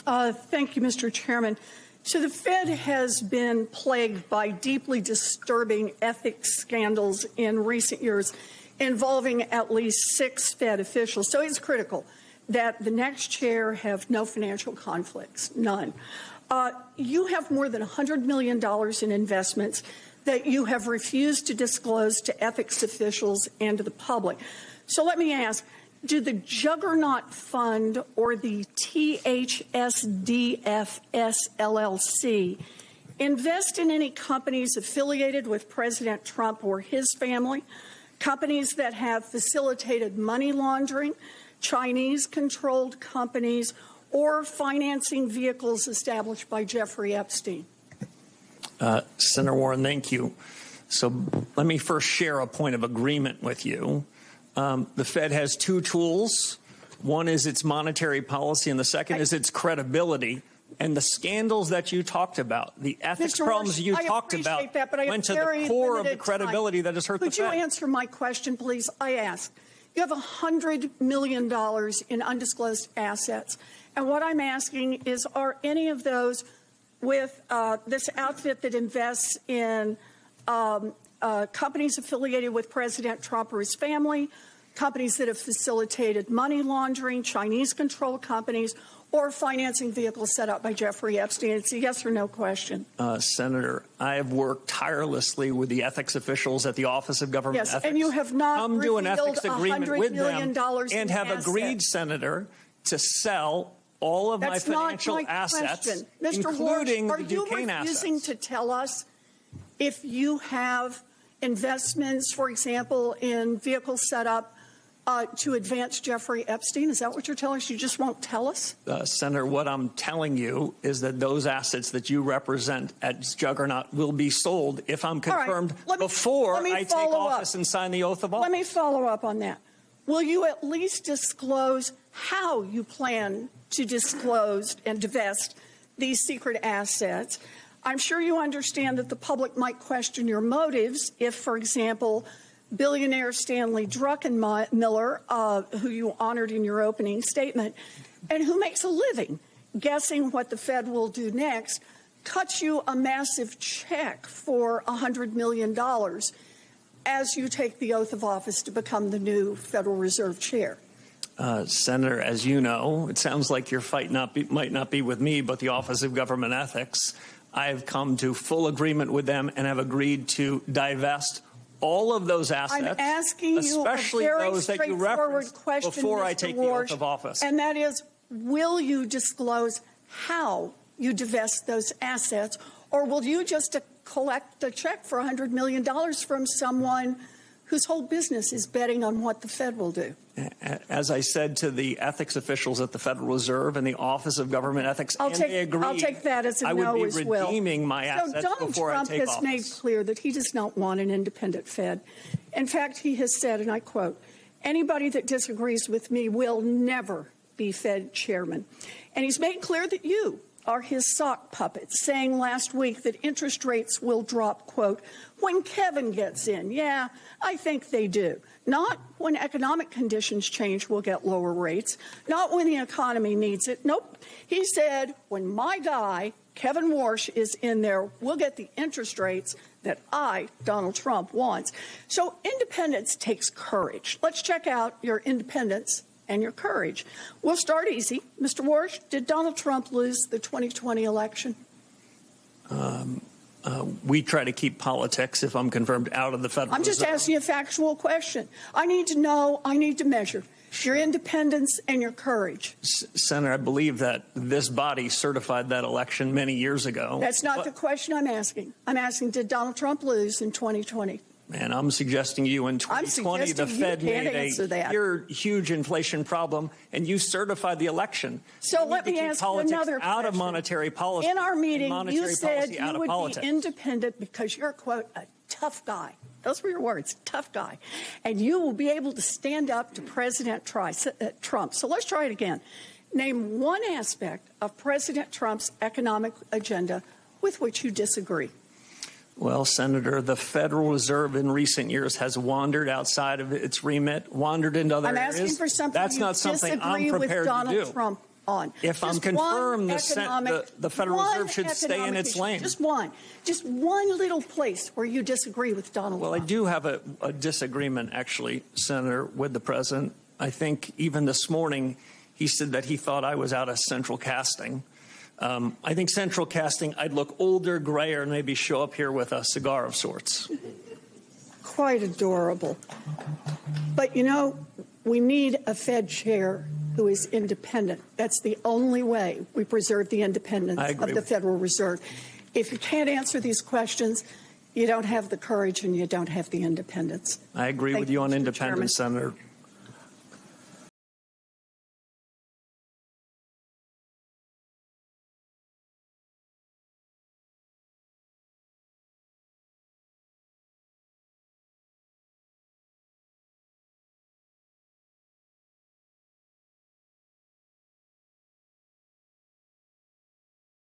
Thank you, Mr. Chairman. So the Fed has been plagued by deeply disturbing ethics scandals in recent years involving at least 6 Fed officials. So it's critical that the next chair have no financial conflicts, none. You have more than $100 million in investments that you have refused to disclose to ethics officials and to the public. So let me ask, do the Juggernaut Fund or the THSDFS LLC invest in any companies affiliated with President Trump or his family, companies that have facilitated money laundering, Chinese-controlled companies, or financing vehicles established by Jeffrey Epstein? Senator Warren, thank you. So let me first share a point of agreement with you. The Fed has 2 tools. One is its monetary policy, and the second is its credibility. And the scandals that you talked about, the ethics problems you talked about, went to the core of the credibility that has hurt the Fed. Could you answer my question, please? I asked. You have $100 million in undisclosed assets. And what I'm asking is, are any of those with this outfit that invests in companies affiliated with President Trump or his family, companies that have facilitated money laundering, Chinese-controlled companies, or financing vehicles set up by Jeffrey Epstein? It's a yes or no question. Senator, I have worked tirelessly with the ethics officials at the Office of Government Ethics. And you have not come to an ethics agreement with them and have agreed, Senator, to sell all of my financial assets, including the Duquesne assets. Are you refusing to tell us if you have investments, for example, in vehicles set up to advance Jeffrey Epstein? Is that what you're telling us? You just won't tell us? Senator, what I'm telling you is that those assets that you represent at Juggernaut will be sold if I'm confirmed before I take office and sign the oath of office. Let me follow up on that. Will you at least disclose how you plan to disclose and divest these secret assets? I'm sure you understand that the public might question your motives if, for example, billionaire Stanley Druckenmiller, who you honored in your opening statement, and who makes a living guessing what the Fed will do next, cuts you a massive check for $100 million as you take the oath of office to become the new Federal Reserve Chair. Senator, as you know, it sounds like your fight might not be with me, but the Office of Government Ethics. I have come to full agreement with them and have agreed to divest all of those assets, I'm asking you especially a very those that you referenced question, before Mr. I take Warsh, the oath of office. And that is, will you disclose how you divest those assets, or will you just collect a check for $100 million from someone whose whole business is betting on what the Fed will do? As I said to the ethics officials at the Federal Reserve and the Office of Government Ethics, they agreed, I'll take that as a no as well. I would be redeeming my assets before I take office. Donald Trump has made clear that he does not want an independent Fed. In fact, he has said, and I quote, "Anybody that disagrees with me will never be Fed chairman." And he's made clear that you are his sock puppet, saying last week that interest rates will drop, quote, "when Kevin gets in." Yeah, I think they do. Not when economic conditions change, we'll get lower rates. Not when the economy needs it. Nope. He said, when my guy, Kevin Warsh, is in there, we'll get the interest rates that I, Donald Trump, wants. So independence takes courage. Let's check out your independence and your courage. We'll start easy. Mr. Warsh, did Donald Trump lose the 2020 election? We try to keep politics, if I'm confirmed, out of the Federal I'm just Reserve. asking a factual question. I need to know, I need to measure your independence and your courage. Senator, I believe that this body certified that election many years ago. That's not the question I'm asking. I'm asking, did Donald Trump lose in 2020? And I'm suggesting you in 2020, the Fed made a huge inflation problem, and you certified the election. So let me ask you another question. Out of monetary policy. In our meeting, you said you would be independent because you're, quote, a tough guy. Those were your words, tough guy. And you will be able to stand up to President Trump. So let's try it again. Name one aspect of President Trump's economic agenda with which you disagree. Well, Senator, the Federal Reserve in recent years has wandered outside of its remit, wandered into other areas. I'm asking for something. That's not something I'm prepared to do. Trump on. If I'm Just confirmed, one the Federal Reserve should stay in economic its issue. lane. Just one little place where you disagree with Donald Well, I Trump. do have a disagreement, actually, Senator, with the president. I think even this morning he said that he thought I was out of central casting. I think central casting, I'd look older, grayer, and maybe show up here with a cigar of sorts. Quite adorable. But, you know, we need a Fed chair who is independent. That's the only way we preserve the independence of the Federal Reserve. If you can't answer these questions, you don't have the courage and you don't have the independence. I agree with you on independence, Senator.